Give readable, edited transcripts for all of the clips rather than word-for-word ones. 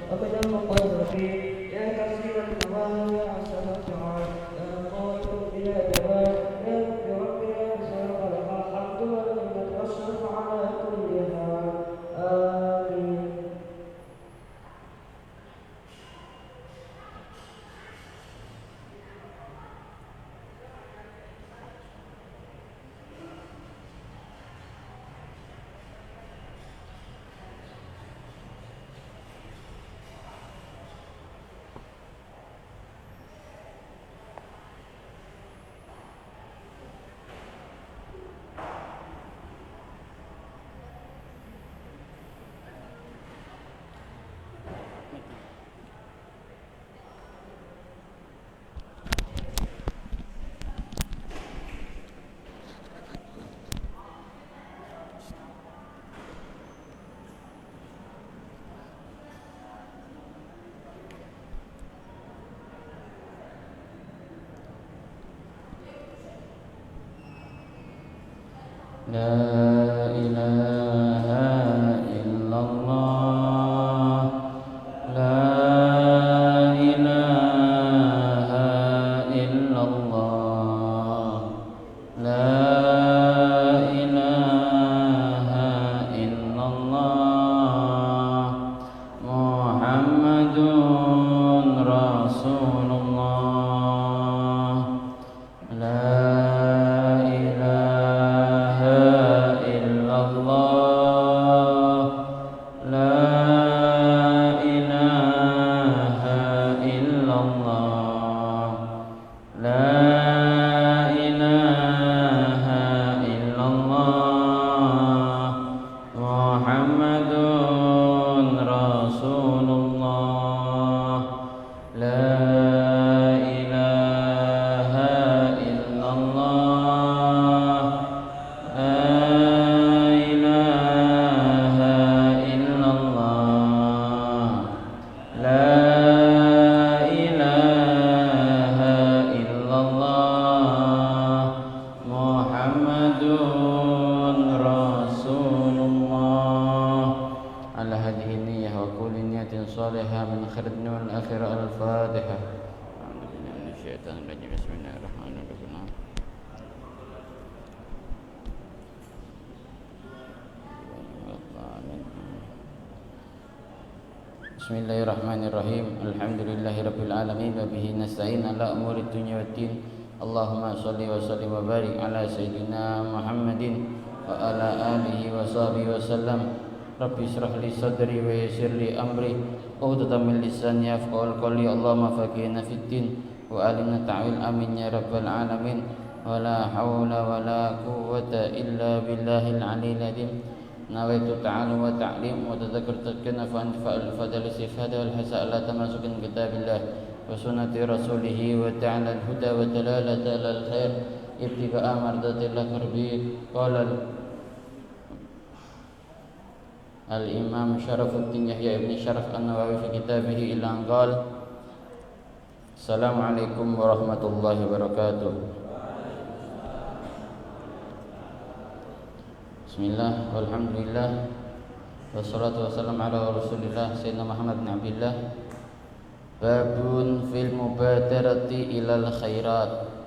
أقدم قلبي يا كثير النوايا يا أحسن الدعاء يا قائد إلى جمال يا رب يا سلام لك الحمد والمنة والشرف على كل حال آمين. لا إله إلا الله لا إله إلا الله لا إله إلا الله محمد رسول الله لا صالحة من خير الدنيا والآخرة. الفاتحة. أعوذ بالله من الشيطان الرجيم. بسم الله الرحمن الرحيم. بسم الله الرحمن الرحيم. الحمد لله رب العالمين وبه نستعين على أمور الدنيا والدين. اللهم صل وسلم وبارك على سيدنا محمد وعلى آله وصحبه وسلم. Rabbi israh li sadri wa yassir li amri uqdatan min lisani yafqahul qawli. Allahumma faqihna fid din wa alimna ta'wil. Amin ya rabbal alamin. Wala haula wala quwwata illa billahil aliyyil azim. Nawaitu ta'allum wa ta'lim wa tadhakkartu fa anfa'al fadal istifada wal hasala tamasukin kitabillah wa sunnati rasulih wa ta'ala al huda wa dalalata al khair ibtiga mardatillah karbi. Qala Al-Imam Syarafuddin Yahya ibn Syaraf An-Nawawi fi kitabih ila qala Assalamualaikum warahmatullahi wabarakatuh. Bismillah walhamdulillah wassalatu wassalamu ala rasulillah sayyidina Muhammad bin Abdillah. Babun fil mubadarati ilal khairat.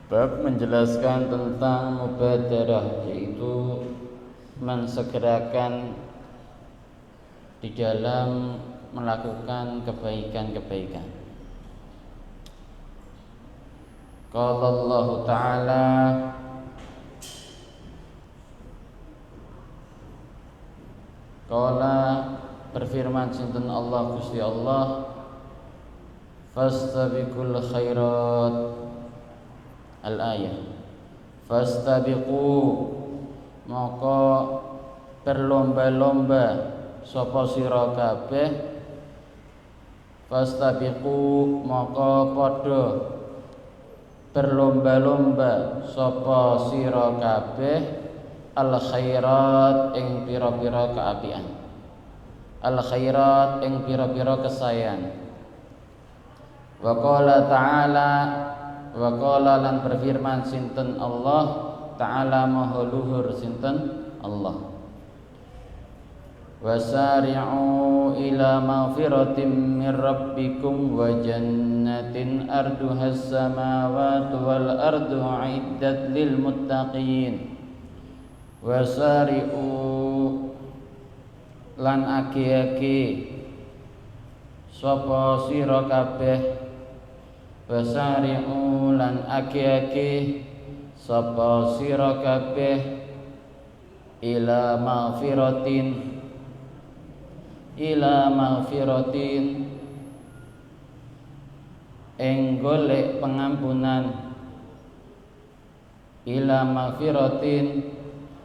Bab menjelaskan tentang mubadarah, yaitu mensegerakan di dalam melakukan kebaikan-kebaikan. Qala Allah Ta'ala Qala berfirman sinten Allah Gusti Allah, fastabiqul khairat. Al-ayah, fastabiqu maka berlomba-lomba sapa sira kabeh, fastabiqu maka padha berlomba-lomba sapa sira kabeh al khairat ing pira-pira kaapian, al khairat ing pira-pira kesayan. Wa qala ta'ala wa qala lan berfirman sinten Allah, Ta'ala maha luhur sinten Allah. Wasari'u ila maghfiratin min rabbikum wa jannatin arduhas samawati wal ardu 'iddat lil muttaqin. Wasari'u lan aki-aki sapa sira kabeh. Wasari'u lan aki-aki sapa sira kabeh ila maghfiratin ing golek pengampunan, ila maghfiratin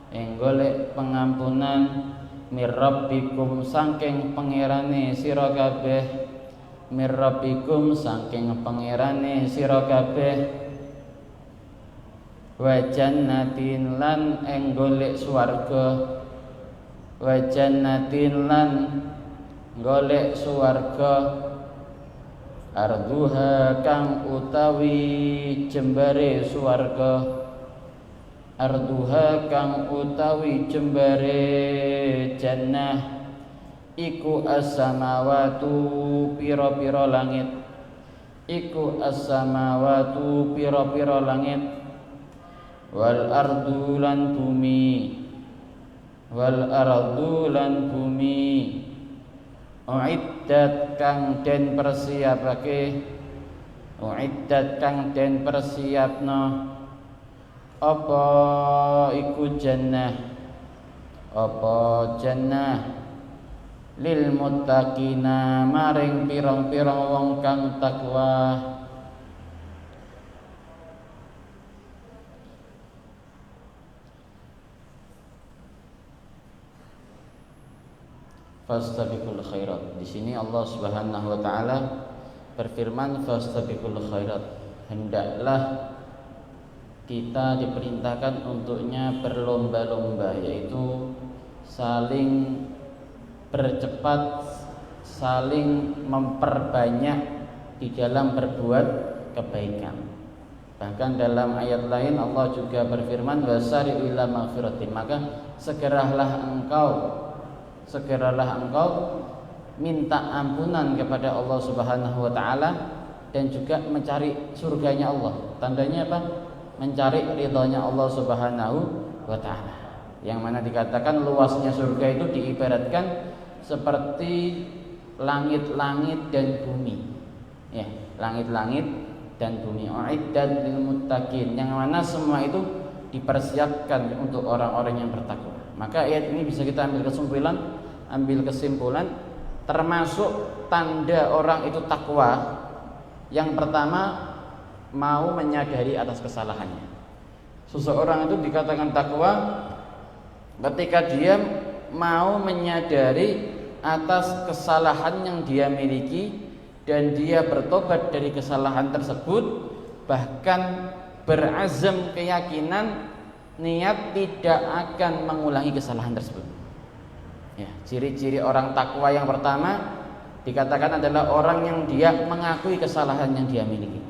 ing golek pengampunan mir rabbikum saking pangerane sira kabeh, mir rabbikum saking pangerane sira kabeh, wa jannatin lan ing golek swarga, wa jannatin lan golek swarga arduha kang utawi jembare swarga, arduha kang utawi jembare jannah iku as-samawatu pira-pira langit, iku as-samawatu pira-pira langit, wal ardu lan bumi, wal ardu lan bumi, uiddat kang den persiapake, uiddat kang den persiapno apa iku jannah, apa jannah lil muttaqina maring pirang-pirang wong kang takwa. Fastabiqul khairat. Di sini Allah Subhanahu wa taala berfirman fastabiqul khairat. Hendaklah kita diperintahkan untuknya berlomba-lomba, yaitu saling bercepat, saling memperbanyak di dalam berbuat kebaikan. Bahkan dalam ayat lain Allah juga berfirman wasari'u ila maghfiratin, maka segeralah engkau minta ampunan kepada Allah Subhanahu wa taala dan juga mencari surganya Allah. Tandanya apa? Mencari ridhonya Allah Subhanahu wa taala. Yang mana dikatakan luasnya surga itu diibaratkan seperti langit-langit dan bumi. Ya, langit-langit dan bumi. Uiddat lil muttaqin, yang mana semua itu dipersiapkan untuk orang-orang yang bertakwa. Maka ayat ini bisa kita ambil kesimpulan termasuk tanda orang itu takwa. Yang pertama, mau menyadari atas kesalahannya. Seseorang itu dikatakan takwa ketika dia mau menyadari atas kesalahan yang dia miliki dan dia bertobat dari kesalahan tersebut, bahkan berazam keyakinan niat tidak akan mengulangi kesalahan tersebut. Ya, ciri-ciri orang takwa yang pertama dikatakan adalah orang yang dia mengakui kesalahan yang dia miliki.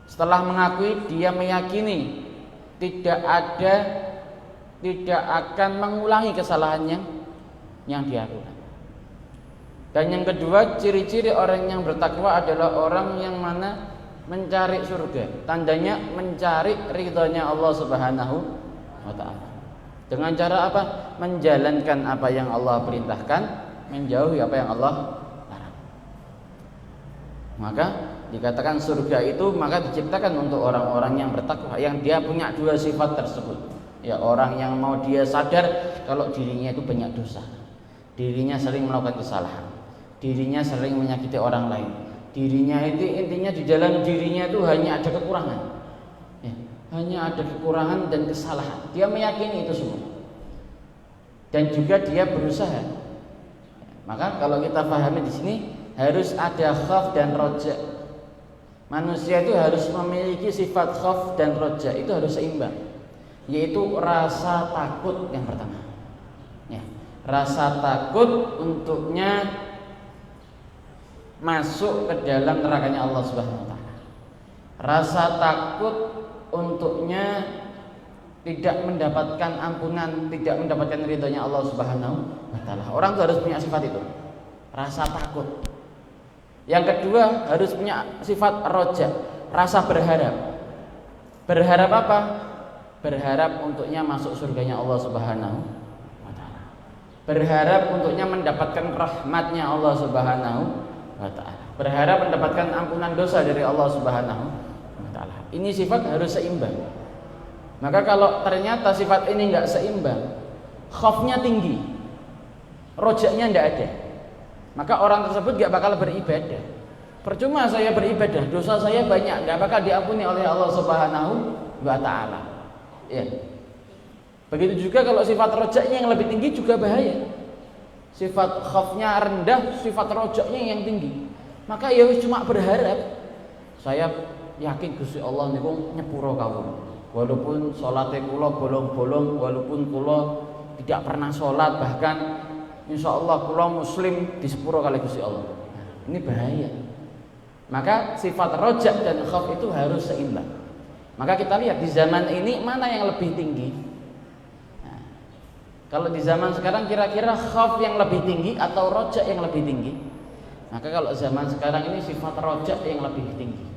Setelah mengakui, dia meyakini tidak akan mengulangi kesalahan yang dia lakukan. Dan yang kedua, ciri-ciri orang yang bertakwa adalah orang yang mana mencari surga. Tandanya mencari ridhonya Allah Subhanahu wa taala. Dengan cara apa? Menjalankan apa yang Allah perintahkan, menjauhi apa yang Allah larang. Maka dikatakan surga itu maka diciptakan untuk orang-orang yang bertakwa, yang dia punya dua sifat tersebut. Ya, orang yang mau dia sadar kalau dirinya itu banyak dosa, dirinya sering melakukan kesalahan, dirinya sering menyakiti orang lain, dirinya itu intinya di dalam dirinya itu hanya ada kekurangan, ya, hanya ada kekurangan dan kesalahan. Dia meyakini itu semua dan juga dia berusaha. Maka kalau kita pahami di sini harus ada khauf dan roja. Manusia itu harus memiliki sifat khauf dan roja, itu harus seimbang, yaitu rasa takut yang pertama. Ya, rasa takut untuknya masuk ke dalam nerakanya Allah Subhanahu wa taala. Rasa takut untuknya tidak mendapatkan ampunan, tidak mendapatkan ridhonya Allah Subhanahu wa taala. Orang itu harus punya sifat itu, rasa takut. Yang kedua, harus punya sifat roja, rasa berharap. Berharap apa? Berharap untuknya masuk surganya Allah Subhanahu wa taala. Berharap untuknya mendapatkan rahmatnya Allah Subhanahu wa taala. Berharap mendapatkan ampunan dosa dari Allah Subhanahu wa taala. Ini sifat harus seimbang. Maka kalau ternyata sifat ini enggak seimbang, khaufnya tinggi, rojaknya enggak ada, maka orang tersebut enggak bakal beribadah. Percuma saya beribadah, dosa saya banyak, enggak bakal diampuni oleh Allah Subhanahu wa taala. Ya. Begitu juga kalau sifat rojaknya yang lebih tinggi juga bahaya. Sifat khaufnya rendah, sifat rojaknya yang tinggi. Maka ya cuma berharap. Saya yakin Gusti Allah niku nyepuro kawula. Walaupun sholatnya kula bolong-bolong, walaupun kula tidak pernah sholat, bahkan insya Allah kula muslim di sepuro kali Gusti Allah. Ini bahaya. Maka sifat rojak dan khauf itu harus seimbang. Maka kita lihat di zaman ini mana yang lebih tinggi. Nah, kalau di zaman sekarang kira-kira khauf yang lebih tinggi atau rojak yang lebih tinggi? Maka kalau zaman sekarang ini sifat rojak yang lebih tinggi.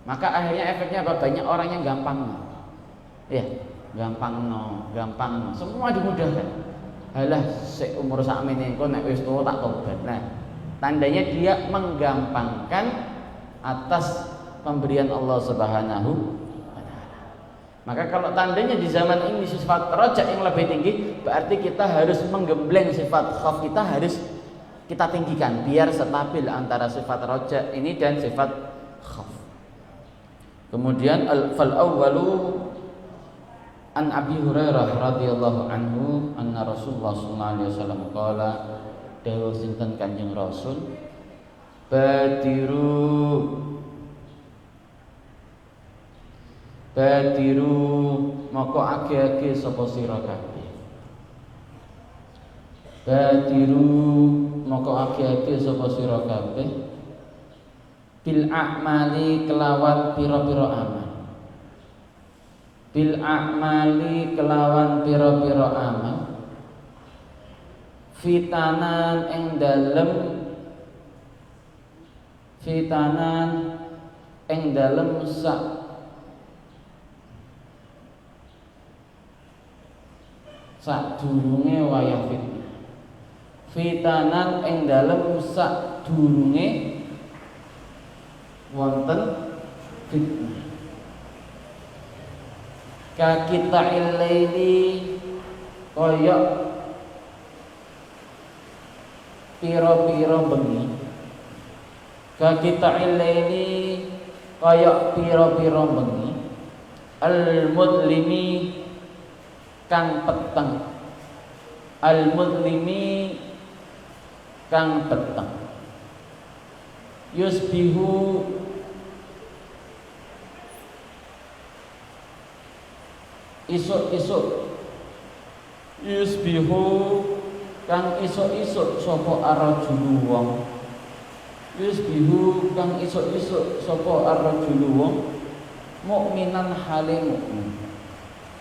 Maka akhirnya efeknya apa? Banyak orang yang gampang, ya, gampang, semua dimudahkan. Halah, seumur sakmene engko nek wis tuwa tak tobat. Nah, tandanya dia menggampangkan atas pemberian Allah Subhanahu wa taala. Maka kalau tandanya di zaman ini sifat rojak yang lebih tinggi, berarti kita harus menggembleng sifat khauf kita, harus kita tinggikan biar stabil antara sifat rojak ini dan sifat khauf. Kemudian fal awwalu an Abi Hurairah radhiyallahu anhu anna Rasulullah sallallahu alaihi wasallam qala dawuh sinten Kanjeng Rasul badiru moko age-age sapa sira kabeh. Badiru moko age-age sapa sira kabeh bil a'mali kelawan pira-pira amal. Bil a'mali kelawan pira-pira amal. Fitanan ing dalem sak durunge wayah fitnah. Fitanan ing dalem sak durunge wonten fitnah. Ka kita ilaili koyok piro-piro bengi. Ka kita ilaili koyok piro-piro bengi. Al mudlimi kang peteng. Al mudlimi kang peteng. Yusbihu isuk-isuk, yusbihu kang isuk-isuk sapa arrajulu wong. Yusbihu kang isuk-isuk sapa arrajulu wong mukminan hale mukmin.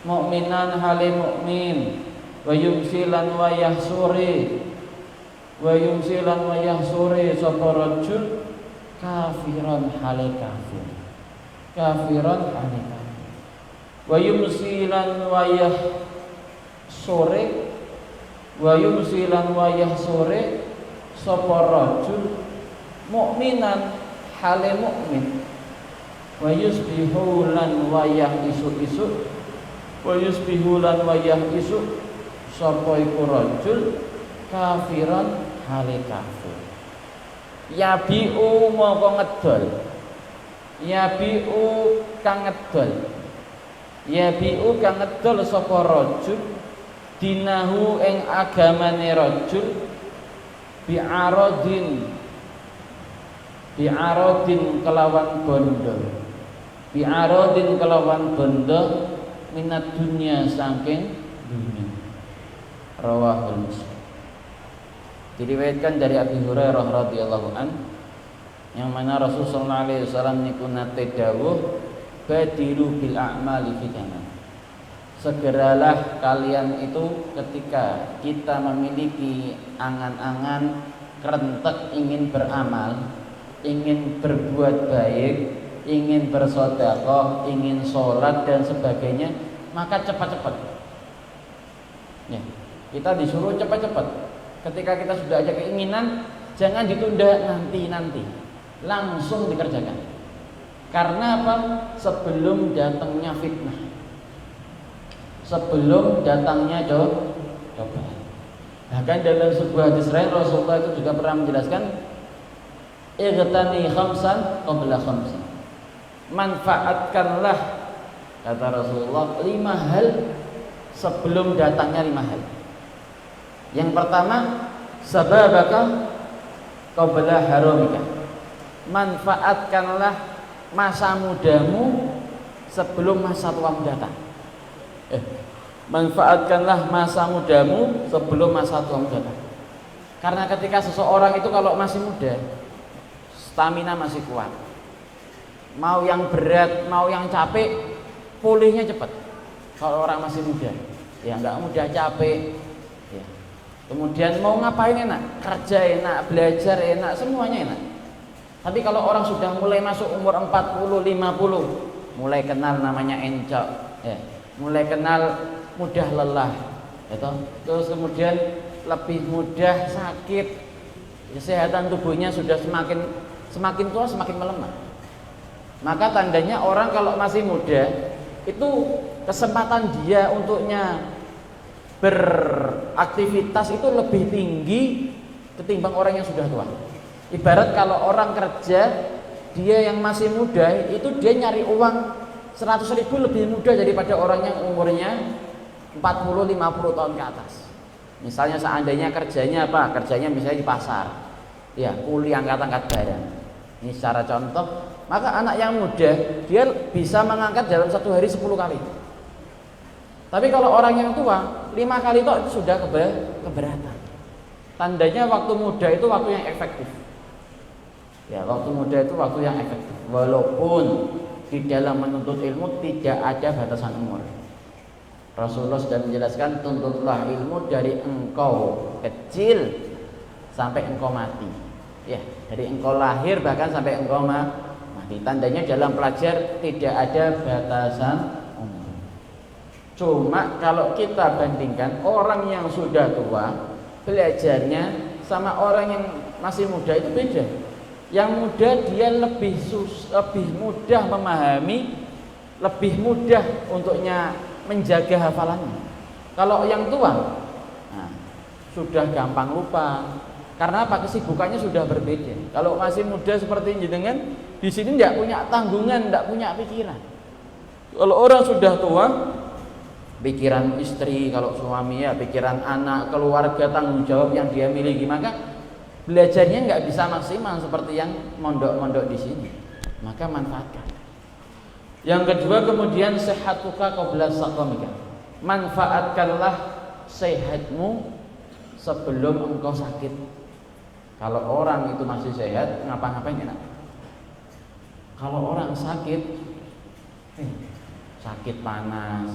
Mukminan hale mukmin wa yumsilan wa yahsuri wa yumsilan wa yahsuri sapa rajul kafiran hale kafir. Kafiran hale kafir. Wa yumsilan wa yahsuri wa yumsilan wa yahsuri sapa rajul mukminan hale mukmin. Wa yusbihu lan wa yahisu-isu wa yusbihu lan wa yahisu sapa iku rajul kafiran hale kafir. Yabiu moko ngedol. Yabiu kang ngedol. Yabiu kang ngedol sapa rajul dinahu ing agamane rajul bi'aradin kelawan bondo. Bi'aradin kelawan bondo minat dunia saking dunia. Rawahul Muslim. Diriwayatkan dari Abi Hurairah radhiyallahu an yang mana Rasulullah sallallahu alaihi wasallam niku nate dawuh badiru bil a'mali fitnah. segeralah kalian itu ketika kita memiliki angan-angan kerentek ingin beramal, ingin berbuat baik, ingin bersedekah, ingin sholat dan sebagainya, maka cepat-cepat. Ya, kita disuruh cepat-cepat. Ketika kita sudah ada keinginan, jangan ditunda nanti, langsung dikerjakan. Karena apa? Sebelum datangnya fitnah, sebelum datangnya cobaan. Bahkan dalam sebuah hadis lain Rasulullah itu juga pernah menjelaskan, ightani khamsan qabla khamsin. Manfaatkanlah, kata Rasulullah, 5 hal sebelum datangnya 5 hal. Yang pertama, sababaka qabla haramika. Manfaatkanlah masa mudamu sebelum masa tuamu datang. Manfaatkanlah masa mudamu sebelum masa tuamu datang. Karena ketika seseorang itu kalau masih muda, stamina masih kuat, mau yang berat, mau yang capek, pulihnya cepat. Kalau orang masih muda, ya nggak mudah capek. Ya. Kemudian mau ngapain enak, kerja enak, belajar enak, semuanya enak. Tapi kalau orang sudah mulai masuk umur 40, 50, mulai kenal namanya encok, ya. Mulai kenal mudah lelah, gitu. Terus kemudian lebih mudah sakit, kesehatan tubuhnya sudah semakin tua semakin melemah. Maka tandanya orang kalau masih muda itu kesempatan dia untuknya beraktivitas itu lebih tinggi ketimbang orang yang sudah tua. Ibarat kalau orang kerja, dia yang masih muda itu dia nyari uang 100.000 lebih mudah daripada orang yang umurnya 40-50 tahun ke atas. Misalnya seandainya kerjanya apa? Kerjanya misalnya di pasar, ya kuli angkat-angkat barang. Ini secara contoh. Maka anak yang muda dia bisa mengangkat dalam 1 hari 10 kali. Tapi kalau orang yang tua 5 kali itu sudah keberatan. Tandanya waktu muda itu waktu yang efektif. Ya, waktu muda itu waktu yang efektif. Walaupun di dalam menuntut ilmu tidak ada batasan umur. Rasulullah sudah menjelaskan, tuntutlah ilmu dari engkau kecil sampai engkau mati. Ya, dari engkau lahir bahkan sampai engkau mati. Tandanya dalam pelajar tidak ada batasan umur. Cuma kalau kita bandingkan orang yang sudah tua belajarnya sama orang yang masih muda itu beda. Yang muda dia lebih mudah memahami, lebih mudah untuknya menjaga hafalannya. Kalau yang tua sudah gampang lupa. Karena apa? Kesibukannya sudah berbeda. Kalau masih muda seperti jenengan, di sini tidak punya tanggungan, tidak punya pikiran. Kalau orang sudah tua, pikiran istri, kalau suami ya pikiran anak, keluarga, tanggung jawab yang dia miliki, maka belajarnya nggak bisa maksimal seperti yang mondok-mondok di sini. Maka manfaatkan. Yang kedua kemudian sehatuka qabla saqamika. Manfaatkanlah sehatmu sebelum engkau sakit. Kalau orang itu masih sehat, ngapa-ngapain enak. Kalau orang sakit, sakit panas,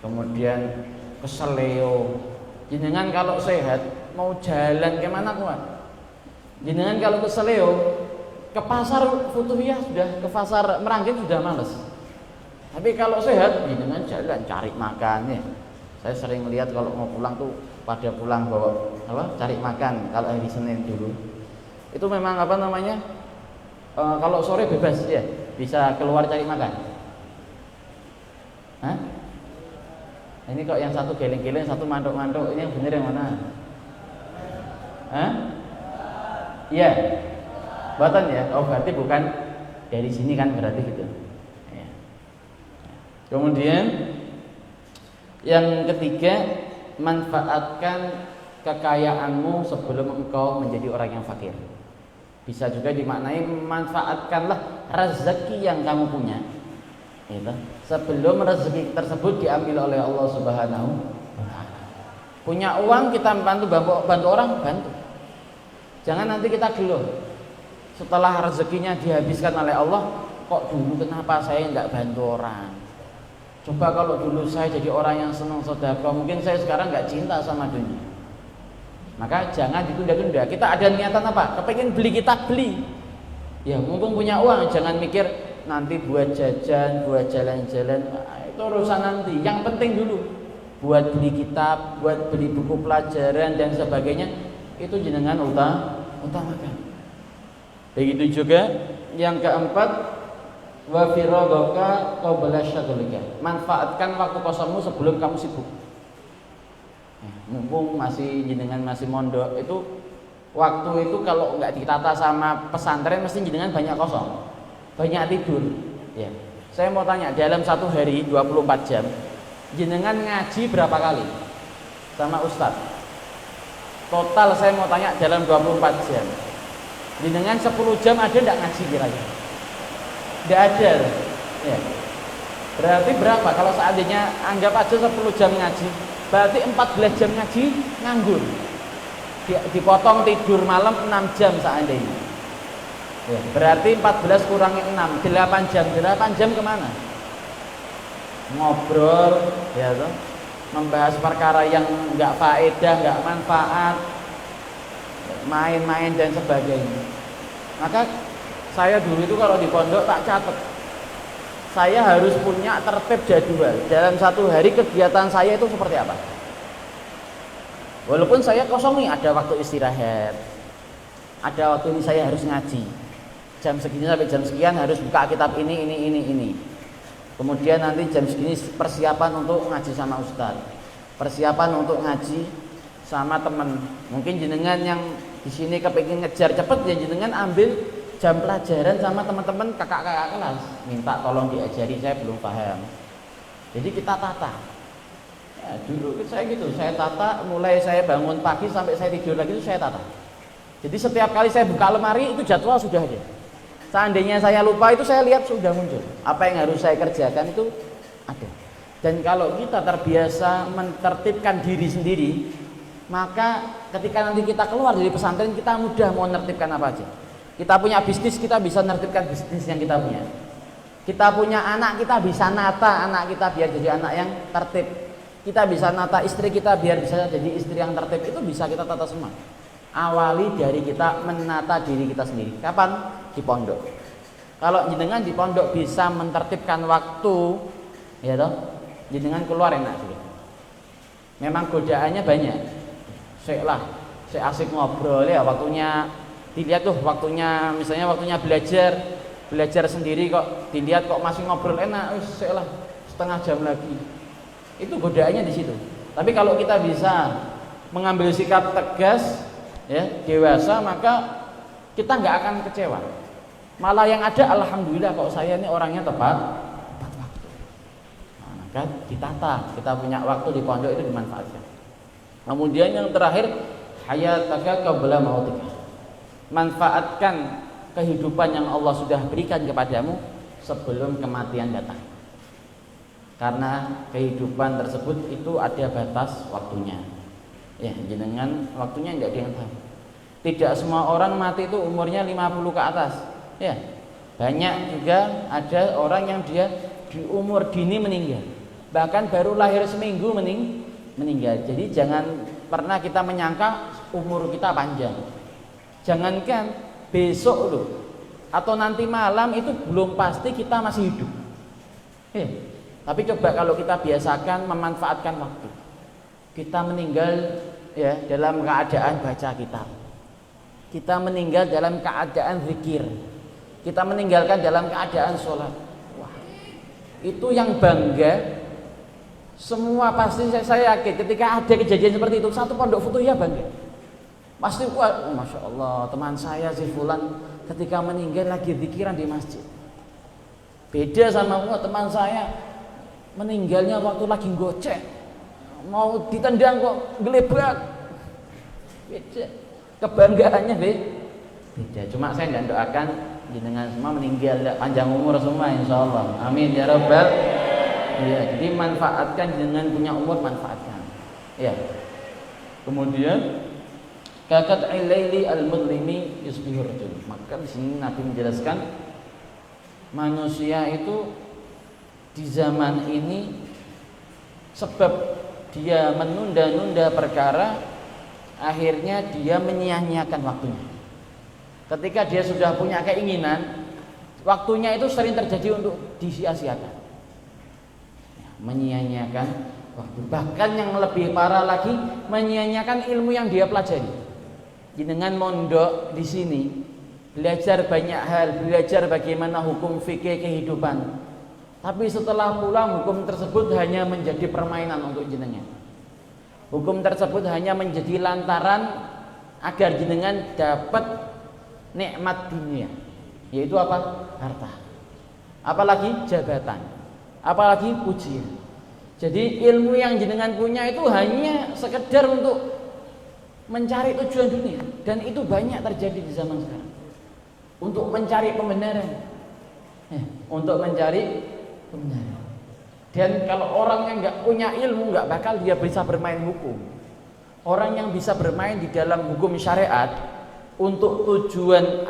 kemudian keseleo. Jenengan kalau sehat mau jalan kemana kuat? Jenengan kalau keseleo ke pasar Futuhiyah sudah, ke pasar Merangkin sudah males. Tapi kalau sehat, jenengan jalan cari makan ya. Saya sering melihat kalau mau pulang tuh pada pulang bawa cari makan kalau hari Senin dulu. Itu memang apa namanya? Kalau sore bebas ya, bisa keluar cari makan. Hah? Ini kok yang satu geleng-geleng, satu mantuk-mantuk, ini yang bener yang mana? Hah? Iya. Buatan ya? Oh berarti bukan dari sini kan berarti gitu. Ya. Kemudian yang ketiga, manfaatkan kekayaanmu sebelum engkau menjadi orang yang fakir. Bisa juga dimaknai manfaatkanlah rezeki yang kamu punya, gitu, sebelum rezeki tersebut diambil oleh Allah Subhanahu wa Ta'ala. Punya uang kita bantu orang, bantu. Jangan nanti kita geluh setelah rezekinya dihabiskan oleh Allah, kok dulu kenapa saya nggak bantu orang. Coba kalau dulu saya jadi orang yang senang sedekah, mungkin saya sekarang nggak cinta sama dunia. Maka jangan ditunda-tunda. Kita ada niatan apa? Kepengen beli, kita beli. Ya mumpung punya uang, jangan mikir nanti buat jajan, buat jalan-jalan. Nah, itu urusan nanti. Yang penting dulu buat beli kitab, buat beli buku pelajaran dan sebagainya. Itu jenengan utamakan. Begitu juga yang keempat, wa firadaka qabla syaghlika. Manfaatkan waktu kosongmu sebelum kamu sibuk. Mumpung jenengan masih mondok, itu waktu itu kalau nggak ditata sama pesantren mesti jenengan banyak kosong, banyak tidur. Ya. Saya mau tanya, dalam satu hari 24 jam jenengan ngaji berapa kali sama ustadz? Total saya mau tanya dalam 24 jam jenengan 10 jam ada nggak ngaji kira-kira? Nggak ada. Ya. Berarti berapa kalau seandainya anggap aja 10 jam ngaji, berarti 14 jam ngaji nganggur. Dipotong tidur malam 6 jam seandainya. Ya, berarti 14 kurangi 6, 8 jam. 8 jam kemana? Ngobrol, ya toh, membahas perkara yang nggak faedah, nggak manfaat, main-main dan sebagainya. Maka saya dulu itu kalau di pondok tak catat, saya harus punya tertib jadwal dalam satu hari kegiatan saya itu seperti apa. Walaupun saya kosong nih, ada waktu istirahat, ada waktu ini saya harus ngaji, jam segini sampai jam sekian harus buka kitab ini. Kemudian nanti jam segini persiapan untuk ngaji sama ustaz, persiapan untuk ngaji sama teman. Mungkin jenengan yang di sini kepingin ngejar cepet, ya jenengan ambil jam pelajaran sama teman-teman kakak-kakak kelas, minta tolong diajari, saya belum paham. Jadi kita tata. Ya, dulu saya gitu, saya tata mulai saya bangun pagi sampai saya tidur lagi itu saya tata. Jadi setiap kali saya buka lemari itu jadwal sudah ada. Seandainya saya lupa itu saya lihat sudah muncul. Apa yang harus saya kerjakan itu ada. Dan kalau kita terbiasa mentertibkan diri sendiri, maka ketika nanti kita keluar dari pesantren kita mudah mau menertibkan apa aja. Kita punya bisnis, kita bisa menertibkan bisnis yang kita punya. Kita punya anak, kita bisa nata anak kita biar jadi anak yang tertib. Kita bisa nata istri kita biar bisa jadi istri yang tertib. Itu bisa kita tata semua. Awali dari kita menata diri kita sendiri. Kapan? Di pondok. Kalau jenengan di pondok bisa mentertibkan waktu, ya toh, jenengan keluar enak juga. Memang godaannya banyak. Saya asik ngobrol ya, waktunya dilihat tuh, waktunya misalnya waktunya belajar sendiri kok dilihat kok masih ngobrol enak, saya setengah jam lagi. Itu godaannya di situ. Tapi kalau kita bisa mengambil sikap tegas, ya, dewasa, maka kita nggak akan kecewa. Malah yang ada, alhamdulillah kok saya ini orangnya tepat waktu. Nah, maka ditata, kita punya waktu di pondok itu dimanfaatkan. Kemudian yang terakhir, hayataka qabla mautika. Manfaatkan kehidupan yang Allah sudah berikan kepadamu sebelum kematian datang. Karena kehidupan tersebut itu ada batas waktunya. Ya, jenengan waktunya enggak ada yang tahu. Tidak semua orang mati itu umurnya 50 ke atas. Ya. Banyak juga ada orang yang dia di umur dini meninggal. Bahkan baru lahir seminggu meninggal. Jadi jangan pernah kita menyangka umur kita panjang. Jangankan besok loh, atau nanti malam itu belum pasti kita masih hidup. Tapi coba kalau kita biasakan memanfaatkan waktu. Kita meninggal ya dalam keadaan baca kitab. Kita meninggal dalam keadaan zikir. Kita meninggalkan dalam keadaan sholat. Wah, itu yang bangga. Semua pasti saya yakin ketika ada kejadian seperti itu, satu pondok Futuhiyah bangga. Pasti kuat, Masya Allah, teman saya si Fulan ketika meninggal lagi zikiran di masjid. Beda sama teman saya meninggalnya waktu lagi gocek, mau ditendang kok gelebak. Beda, kebanggaannya beda. Cuma saya tidak doakan jenengan semua meninggal panjang umur semua, insya Allah. Amin ya Rabbal. Ya, jadi manfaatkan jenengan punya umur, manfaatkan. Ya. Kemudian kakat ilaili al-mudlimi yusbihu rajul. Maka di sini Nabi menjelaskan manusia itu di zaman ini sebab dia menunda-nunda perkara, akhirnya dia menyia-nyiakan waktunya. Ketika dia sudah punya keinginan, waktunya itu sering terjadi untuk disia-siakan, menyia-nyiakan waktu. Bahkan yang lebih parah lagi, menyia-nyiakan ilmu yang dia pelajari. Dengan mondok di sini, belajar banyak hal, belajar bagaimana hukum fikih kehidupan. Tapi setelah pulang, hukum tersebut hanya menjadi permainan untuk jenengan. Hukum tersebut hanya menjadi lantaran agar jenengan dapat nikmat dunia, yaitu apa? Harta. Apalagi jabatan, apalagi pujian. Jadi ilmu yang jenengan punya itu hanya sekedar untuk mencari tujuan dunia, dan itu banyak terjadi di zaman sekarang. Untuk mencari pembenaran, untuk mencari pembenaran. Dan kalau orang yang nggak punya ilmu, nggak bakal dia bisa bermain hukum. Orang yang bisa bermain di dalam hukum syariat untuk tujuan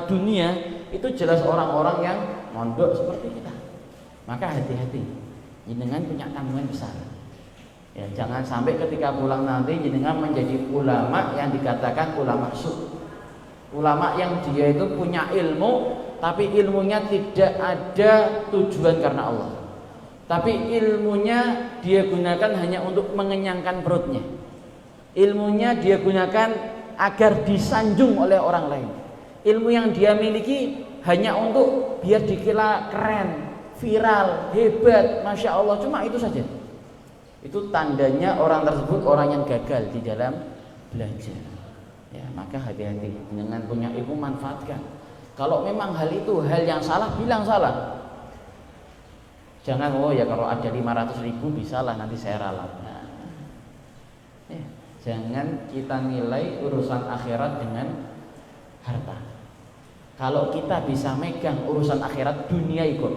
dunia, itu jelas orang-orang yang mondok seperti kita. Maka hati-hati, jenengan punya tanggungan besar. Ya, jangan sampai ketika pulang nanti jenengan menjadi ulama yang dikatakan ulama su. Ulama yang dia itu punya ilmu, tapi ilmunya tidak ada tujuan karena Allah. Tapi ilmunya dia gunakan hanya untuk mengenyangkan perutnya. Ilmunya dia gunakan agar disanjung oleh orang lain. Ilmu yang dia miliki hanya untuk biar dikira keren, viral, hebat, masya Allah. Cuma itu saja. Itu tandanya orang tersebut orang yang gagal di dalam belajar. Ya, maka hati-hati, dengan punya ilmu manfaatkan. Kalau memang hal itu hal yang salah, bilang salah. Jangan, oh ya kalau ada 500.000 bisalah nanti saya ralat. Nah, ya, jangan kita nilai urusan akhirat dengan harta. Kalau kita bisa megang urusan akhirat, dunia ikut.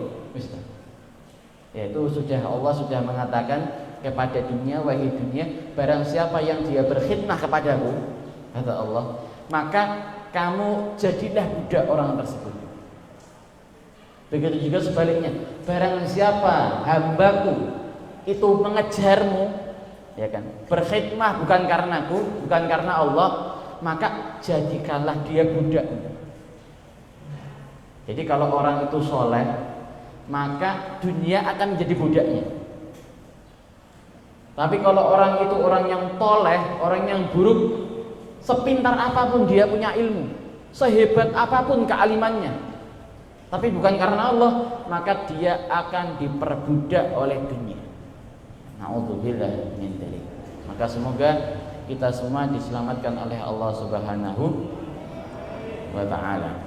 Yaitu sudah Allah sudah mengatakan kepada dunia, wahai dunia, barang siapa yang dia berkhidmah kepadaku, kata Allah, maka kamu jadilah budak orang tersebut. Begitu juga sebaliknya, barang siapa hambaku itu mengejarmu, ya kan, berkhidmah bukan karenaku, bukan karena Allah, maka jadikanlah dia budak. Jadi kalau orang itu soleh, maka dunia akan menjadi budaknya. Tapi kalau orang itu orang yang toleh, orang yang buruk, sepintar apapun dia punya ilmu, sehebat apapun kealimannya, tapi bukan karena Allah, maka dia akan diperbudak oleh dunia. Na'udzubillah min dzalik. Maka semoga kita semua diselamatkan oleh Allah Subhanahu wa ta'ala.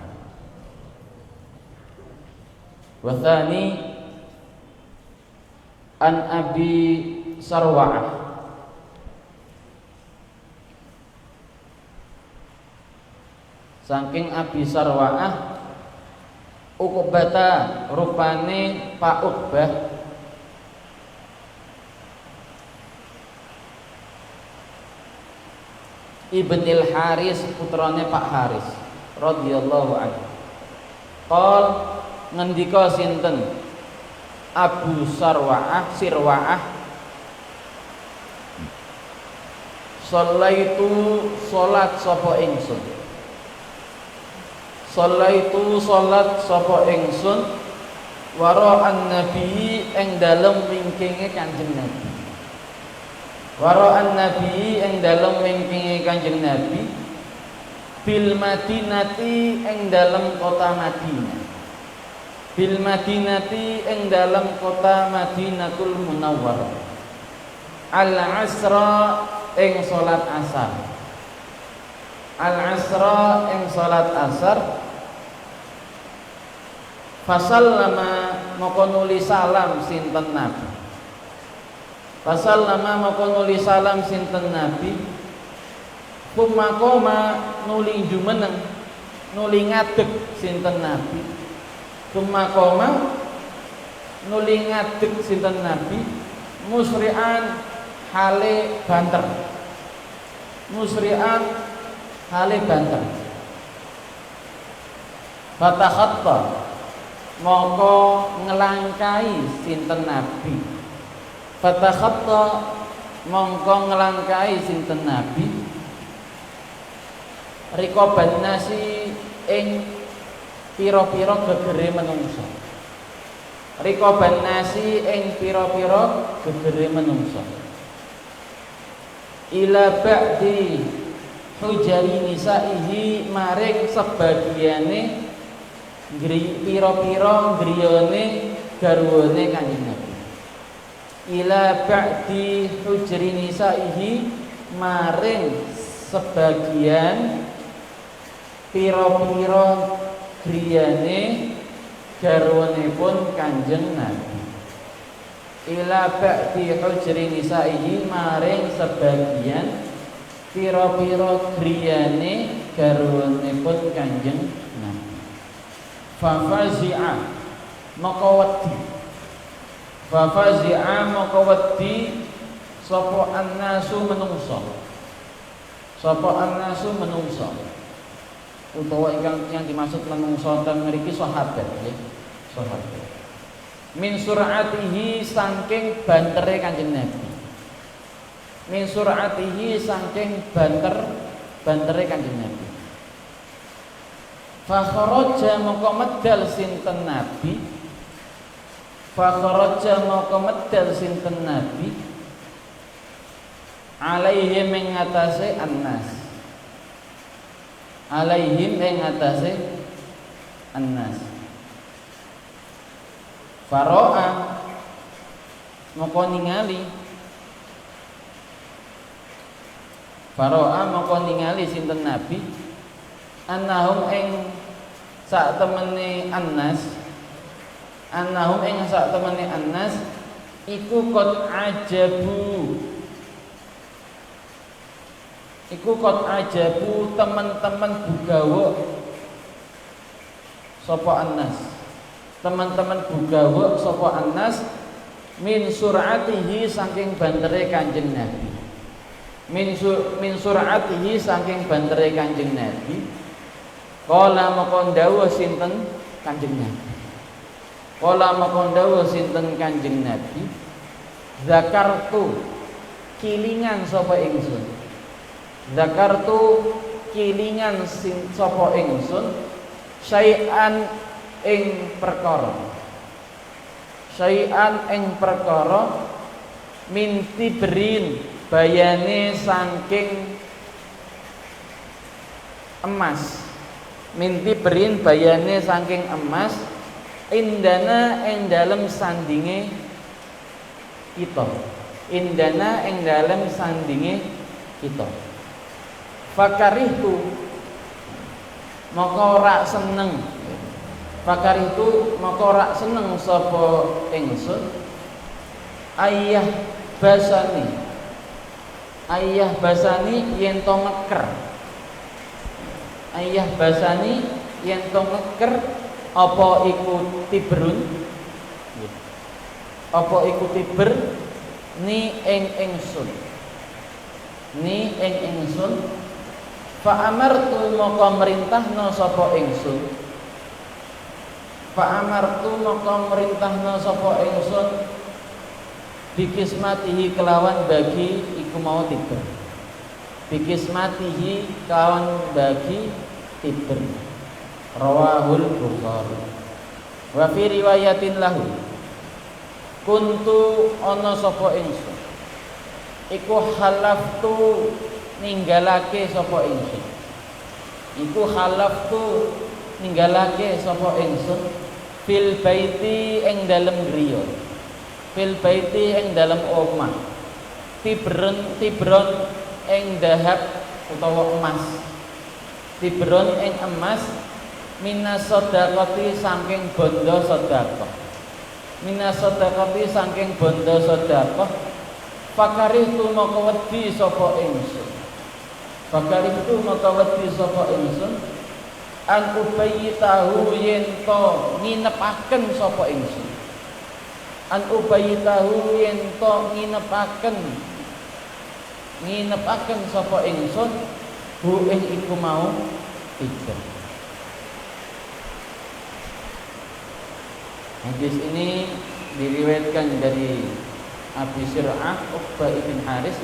Wa tsani an Abi Sarwa'ah saking Abi Sarwa'ah Uqbata rupane Pak Uqbah Ibnil Haris putrane Pak Haris radhiyallahu anhu. Qol ngendika sinten Abu Sirwa'ah Sallaitu salat sapa ingsun. Sallaitu salat sapa ingsun wara'an nabi ing dalem wingkinge Kanjeng Nabi. Wara'an nabi ing dalem wingkinge Kanjeng Nabi bil Madinati ing dalem kota Madinah. Bil Madinati ing dalem kota Madinatul Munawwarah. Al-asra ing salat asar. Al-asra ing salat asar. Fasallama moko nuli salam sinten Nabi. Fasallama moko nuli salam sinten Nabi. Kumakoma nuli jumeneng nuli ngadeg sinten Nabi. Kumakoma nuli ngadeg sinten Nabi. Musri'an hale banter. Musri'an hale banter. Fatakhatta moko ngelangkai sinten nabi. Fatakhatta mongko ngelangkai sinten nabi rikoban nasi ing pira-pira gegere menungso. Rikoban nasi ing pira-pira gegere menungso. Ila ba'di hujari nisaihi maring sebagiane pira-pira griyane garwane Kanjeng Nabi. Ila ba'di hujri nisaihi maring sebagian pira-pira griyane garwanipun Kanjeng Nabi. Ila ba'di hujri nisaihi maring sebagian pira-pira griyane garwanipun Kanjeng Nabi. Fafazi'a maka wedi. Fafazi'a maka wedi sapa annasu menungso. Sapa annasu menungso. Utawa ingkang yang dimaksud menungso teng mriki sahabat nggih. Sahabat. Min sur'atihi saking bantere Kanjeng Nabi. Min sur'atihi saking bantere Kanjeng Nabi. Fa kharaja maka medal sinten Nabi. Fa kharaja maka medal sinten Nabi alaihi ing atase annas. Alaihi ing atase annas. Faro'a maka ningali. Faro'a maka ningali sinten Nabi annahum ing sak temene annas. Annahum ing sak temene annas iku qad ajabu. Iku qad ajabu teman-teman bugawa sapa annas. Teman-teman bugawa sapa annas min sur'atihi saking bantere Kanjeng Nabi. Min sur'atihi saking bantere Kanjeng Nabi. Kala maka ndawuh sinten Kanjeng Nabi. Kala maka ndawuh sinten Kanjeng Nabi. Zakartu kilingan sapa ingsun. Zakartu kilingan sapa ingsun syai'an ing perkara. Syai'an ing perkara min tibrin bayane saking emas. Min tibrin bayane saking emas indana ing dalem sandinge kita. Indana ing dalem sandinge kita. Fakarihtu maka ora seneng. Fakarihtu maka ora seneng sapa ingsun ayah basani. Ayah basani yen to ngeker. Ayah basani yen to ngeker apa iku tibrun. Apa iku tibr ni ing ingsun. Ni ing ingsun. Fa amartu maka merintahna sapa ingsun. Fa amartu maka merintahna sapa ingsun bikismatihi kelawan bagi iku mau tibr. Bikismatihi kelawan bagi tibr. Rawahul Bukhari. Wa fi riwayatin lahu kuntu ana sapa ingsun iku halaftu ninggalake sapa ingsun. Iku halaftu ninggalake sapa ingsun fil baiti ing dalem griya. Fil baiti ing dalem omah. Tibron ing dahab utawa emas. Tibron ing emas minas sedekati saking bondo sedekah. Minas sedekati saking bondo sedekah. Fakarihtu maka wedi sapa ingsun. Fakarihtu maka wedi sapa ingsun an ubayyitahu yen to nginepaken sapa ingsun. An ubayyitahu yen to nginepaken sapa ingsun hu ing iku mau tibr. Hadis ini diriwayatkan dari Abi Sir'ah Uqbah ibn Haris.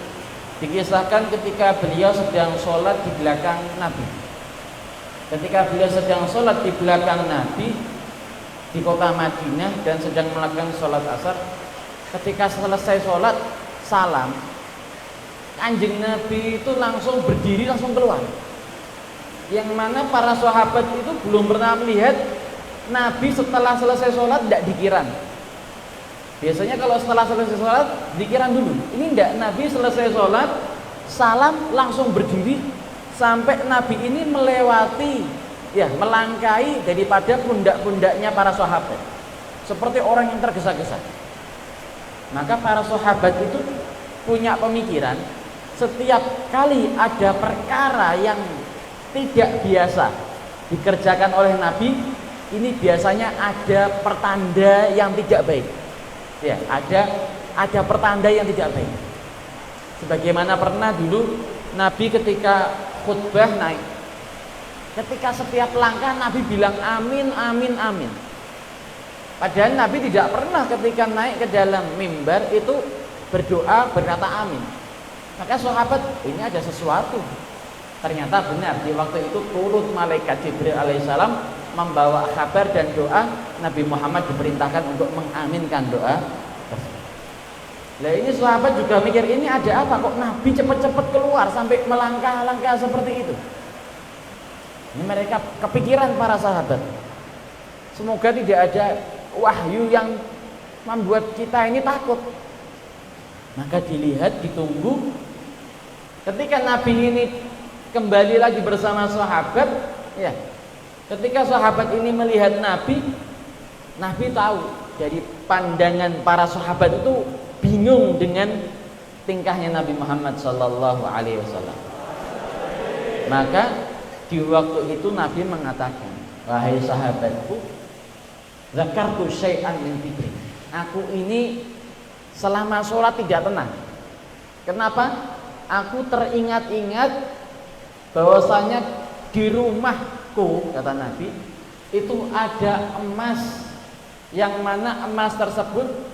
Dikisahkan ketika beliau sedang sholat di belakang Nabi. Ketika beliau sedang sholat di belakang Nabi di kota Madinah dan sedang melakukan sholat asar, ketika selesai sholat salam, Kanjeng Nabi itu langsung berdiri, langsung keluar. Yang mana para sahabat itu belum pernah melihat Nabi setelah selesai sholat tidak dikiran. Biasanya kalau setelah selesai sholat dikiran dulu. Ini tidak, Nabi selesai sholat salam langsung berdiri sampai Nabi ini melewati, ya, melangkahi daripada pundak-pundaknya para sahabat, seperti orang yang tergesa-gesa. Maka para sahabat itu punya pemikiran, setiap kali ada perkara yang tidak biasa dikerjakan oleh Nabi, ini biasanya ada pertanda yang tidak baik. Ya, ada pertanda yang tidak baik. Sebagaimana pernah dulu Nabi ketika khutbah naik, ketika setiap langkah Nabi bilang amin, amin, amin. Padahal Nabi tidak pernah ketika naik ke dalam mimbar itu berdoa berkata amin. Maka sahabat, ini ada sesuatu. Ternyata benar, di waktu itu turun malaikat Jibril alaihissalam membawa kabar dan doa. Nabi Muhammad diperintahkan untuk mengaminkan doa tersebut. Nah, ini sahabat juga mikir, ini ada apa kok Nabi cepat-cepat keluar sampai melangkah-langkah seperti itu. Ini mereka kepikiran para sahabat. Semoga tidak ada wahyu yang membuat kita ini takut. Maka dilihat, ditunggu. Ketika Nabi ini kembali lagi bersama sahabat, ya, ketika sahabat ini melihat Nabi, Nabi tahu dari pandangan para sahabat itu bingung dengan tingkahnya Nabi Muhammad sallallahu alaihi wasallam. Maka di waktu itu Nabi mengatakan, wahai sahabatku, zakartu syai'an min fikri. Aku ini selama sholat tidak tenang. Kenapa? Aku teringat-ingat bahwasanya di rumahku, kata Nabi, itu ada emas, yang mana emas tersebut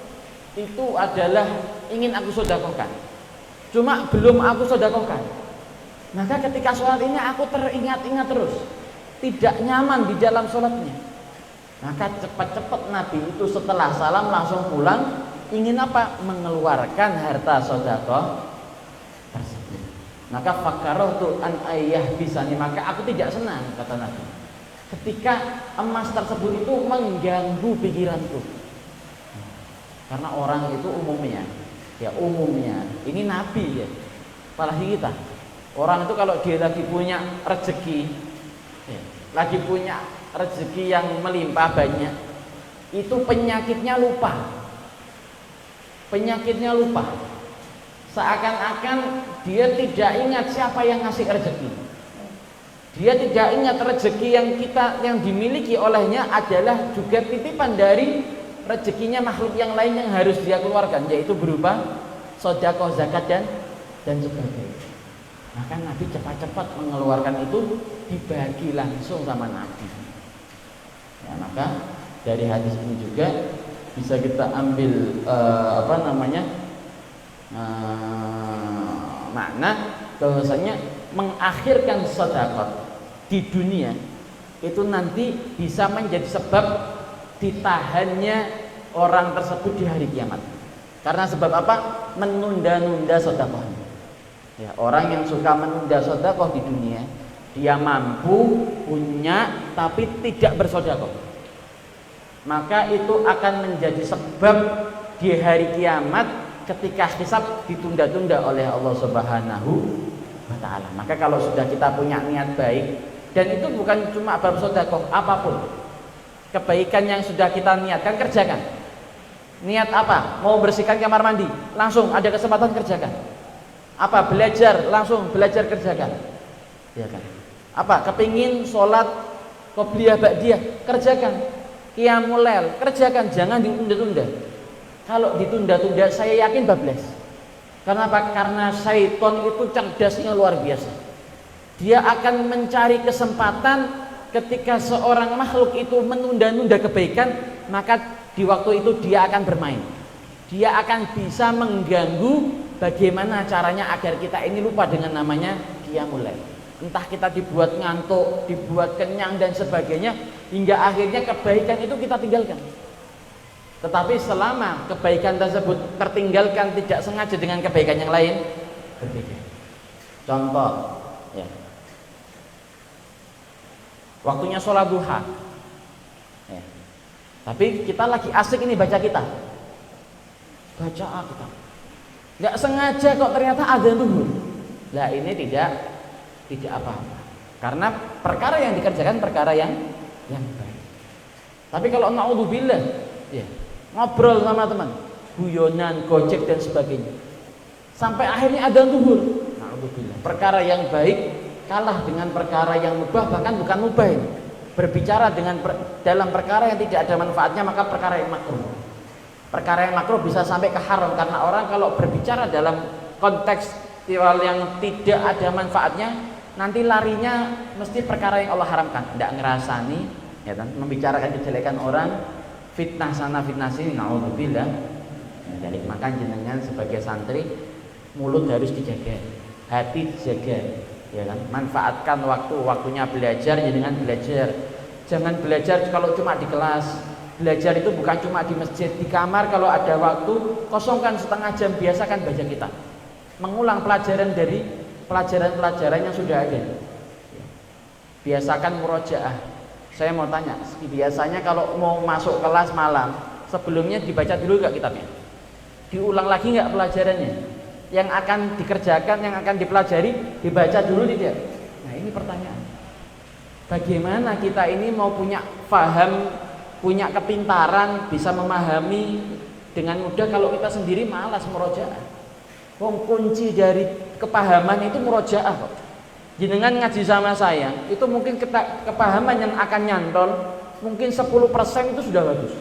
itu adalah ingin aku sedekahkan, cuma belum aku sedekahkan. Maka ketika sholat ini aku teringat-ingat terus, tidak nyaman di dalam sholatnya. Maka cepat-cepat Nabi itu setelah salam langsung pulang, ingin apa? Mengeluarkan harta sedekah tersebut. Maka fakarahtu an ayyah bisani, maka aku tidak senang, kata Nabi, ketika emas tersebut itu mengganggu pikiranku. Karena orang itu umumnya, ini Nabi ya, apalagi kita. Orang itu kalau dia lagi punya rezeki, lagi punya rezeki yang melimpah banyak, itu penyakitnya lupa. Penyakitnya lupa. Seakan-akan dia tidak ingat siapa yang ngasih rezeki. Dia tidak ingat rezeki yang dimiliki olehnya adalah juga titipan dari rezekinya makhluk yang lain yang harus dia keluarkan, yaitu berupa sedekah, zakat dan sebagainya. Maka Nabi cepat-cepat mengeluarkan itu, dibagi langsung sama Nabi. Ya, maka dari hadis ini juga bisa kita ambil makna bahwasanya mengakhirkan sedekah di dunia itu nanti bisa menjadi sebab ditahannya orang tersebut di hari kiamat. Karena sebab apa? Menunda-nunda sedekahnya. Ya, orang yang suka menunda sedekah di dunia, dia mampu, punya, tapi tidak bersedekah, maka itu akan menjadi sebab di hari kiamat ketika hisab ditunda-tunda oleh Allah Subhanahu wa ta'ala. Maka kalau sudah kita punya niat baik, dan itu bukan cuma bab sedekah, apapun kebaikan yang sudah kita niatkan, kerjakan. Niat apa? Mau bersihkan kamar mandi, langsung ada kesempatan kerjakan. Apa? Belajar, langsung belajar, kerjakan. Ya kan? Apa? Kepingin sholat qobliyah ba'diyah, kerjakan. Qiyamul lail, kerjakan, jangan ditunda-tunda. Kalau ditunda-tunda saya yakin bablas. Karena apa? Karena syaitan itu cerdasnya luar biasa. Dia akan mencari kesempatan ketika seorang makhluk itu menunda-nunda kebaikan, maka di waktu itu dia akan bermain. Dia akan bisa mengganggu bagaimana caranya agar kita ini lupa dengan namanya qiyamul lail. Entah kita dibuat ngantuk, dibuat kenyang dan sebagainya, hingga akhirnya kebaikan itu kita tinggalkan. Tetapi selama kebaikan tersebut tertinggalkan tidak sengaja dengan kebaikan yang lain, berbeda. Contoh, ya. Waktunya sholat duha, ya. Tapi kita lagi asik ini baca kitab, nggak sengaja kok ternyata adzan zuhur. Lah ini tidak apa-apa, karena perkara yang dikerjakan perkara yang baik. Tapi kalau naudzubillah, ya, ngobrol sama teman, guyonan, gojek dan sebagainya, sampai akhirnya adzan zuhur, naudzubillah, perkara yang baik kalah dengan perkara yang mubah, bahkan bukan mubah ini. Berbicara dalam perkara yang tidak ada manfaatnya, maka perkara yang makruh. Perkara yang makruh bisa sampai ke haram, karena orang kalau berbicara dalam konteks yang tidak ada manfaatnya, nanti larinya mesti perkara yang Allah haramkan. Tidak ngerasani, ya kan? Membicarakan kejelekan orang, fitnah sana fitnah sini, naudzubillah. Jadi maka jenengan sebagai santri, mulut harus dijaga, hati dijaga, ya kan? Manfaatkan waktunya belajar, jenengan belajar. Jangan belajar kalau cuma di kelas. Belajar itu bukan cuma di masjid, di kamar kalau ada waktu kosongkan setengah jam, biasakan baca kitab, mengulang pelajaran dari pelajaran yang sudah ada. Biasakan murojaah. Saya mau tanya, biasanya kalau mau masuk kelas malam, sebelumnya dibaca dulu nggak kitabnya? Diulang lagi nggak pelajarannya? Yang akan dikerjakan, yang akan dipelajari, dibaca dulu tidak? Nah ini pertanyaan. Bagaimana kita ini mau punya paham, punya kepintaran, bisa memahami dengan mudah kalau kita sendiri malas murojaah. Kunci dari kepahaman itu murojaah kok. Jenengan ngaji sama saya, itu mungkin kepahaman yang akan nyantol mungkin 10% itu sudah bagus.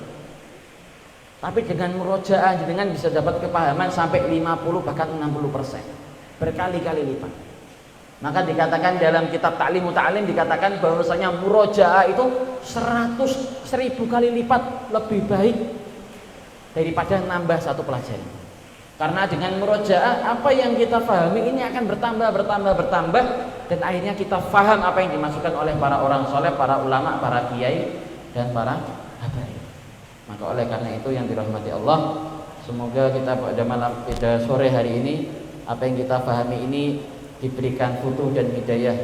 Tapi dengan murojaah jenengan bisa dapat kepahaman sampai 50 bahkan 60%. Berkali-kali lipat. Maka dikatakan dalam kitab Ta'lim Muta'alim dikatakan bahwasanya murojaah itu 1000 kali lipat lebih baik daripada nambah satu pelajaran. Karena dengan murojaah apa yang kita pahami ini akan bertambah dan akhirnya kita paham apa yang dimasukkan oleh para orang soleh, para ulama, para kiai dan para habaib. Maka oleh karena itu yang dirahmati Allah, semoga kita pada sore hari ini apa yang kita pahami ini diberikan futuh dan hidayah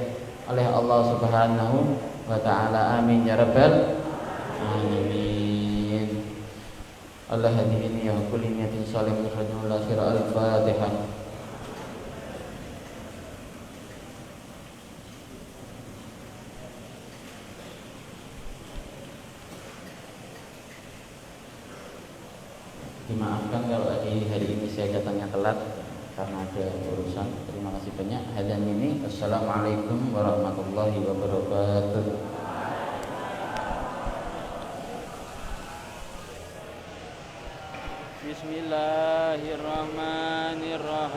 oleh Allah Subhanahu wa taala. Amin ya rabbal alamin. Allah hadini ya kulli niyatin shalihatin khairan akhir al-Fatihah. Dimaafkan kalau hari ini saya datangnya telat karena ada urusan. Terima kasih banyak. Hadan ini. Assalamualaikum warahmatullahi wabarakatuh. Bismillahirrahmanirrahim.